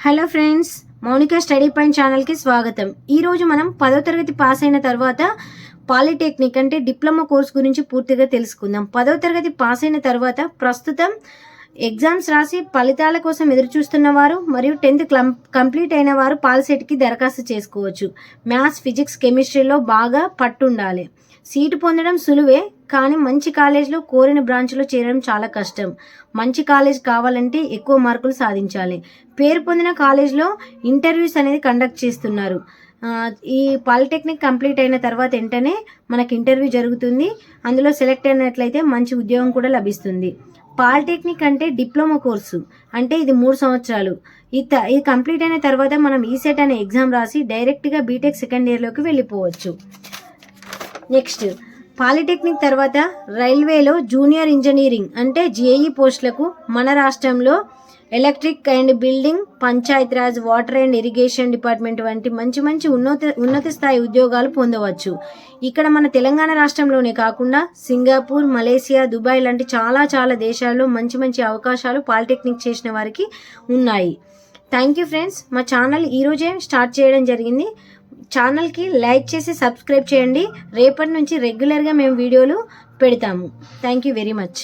Hello friends, Mounika study point ఛానల్కి స్వాగతం. ఈరోజు మనం 10వ తరగతి పాస్ అయిన తర్వాత పాలిటెక్నిక్ అంటే డిప్లొమా కోర్స్ గురించి పూర్తిగా తెలుసుకుందాం. 10వ తరగతి పాస్ అయిన తర్వాత ప్రస్తుతం ఎగ్జామ్స్ రాసి ఫలితాల కోసం ఎదురు చూస్తున్న వారు మరియు 10th కంప్లీట్ అయిన వారు పాలిసెట్కి దరఖాస్తు చేసుకోవచ్చు. మ్యాథ్స్, ఫిజిక్స్, కెమిస్ట్రీలో బాగా పట్టుండాలి. సీటు పొందడం సులువే, కానీ మంచి కాలేజ్లో కోరిన బ్రాంచ్లో చేరడం చాలా కష్టం. మంచి కాలేజ్ కావాలంటే ఎక్కువ మార్కులు సాధించాలి. పేరు పొందిన కాలేజ్లో ఇంటర్వ్యూస్ అనేది కండక్ట్ చేస్తున్నారు. ఈ పాలిటెక్నిక్ కంప్లీట్ అయిన తర్వాత వెంటనే మనకి ఇంటర్వ్యూ జరుగుతుంది. అందులో సెలెక్ట్ అయినట్లయితే మంచి ఉద్యోగం కూడా లభిస్తుంది. పాలిటెక్నిక్ అంటే డిప్లొమా కోర్సు, అంటే ఇది 3 సంవత్సరాలు. ఇది కంప్లీట్ అయిన తర్వాత మనం ఈసెట్ అనే ఎగ్జామ్ రాసి డైరెక్ట్గా బీటెక్ సెకండ్ ఇయర్లోకి వెళ్ళిపోవచ్చు. నెక్స్ట్, పాలిటెక్నిక్ తర్వాత రైల్వేలో జూనియర్ ఇంజనీరింగ్ అంటే జేఈ పోస్టులకు మన రాష్ట్రంలో electric and building, Panchayati Raj, water and irrigation department వంటి మంచి ఉన్నత స్థాయి ఉద్యోగాలు పొందవచ్చు. ఇక్కడ మన తెలంగాణ రాష్ట్రంలోనే కాకుండా సింగపూర్, మలేసియా, దుబాయ్ లాంటి చాలా దేశాల్లో మంచి అవకాశాలు పాలిటెక్నిక్ చేసిన వారికి ఉన్నాయి. Thank you friends. మా ఛానల్ ఈరోజే స్టార్ట్ చేయడం జరిగింది. ఛానల్కి లైక్ చేసి సబ్స్క్రైబ్ చేయండి. రేపటి నుంచి రెగ్యులర్గా మేము వీడియోలు పెడతాము. Thank you very much.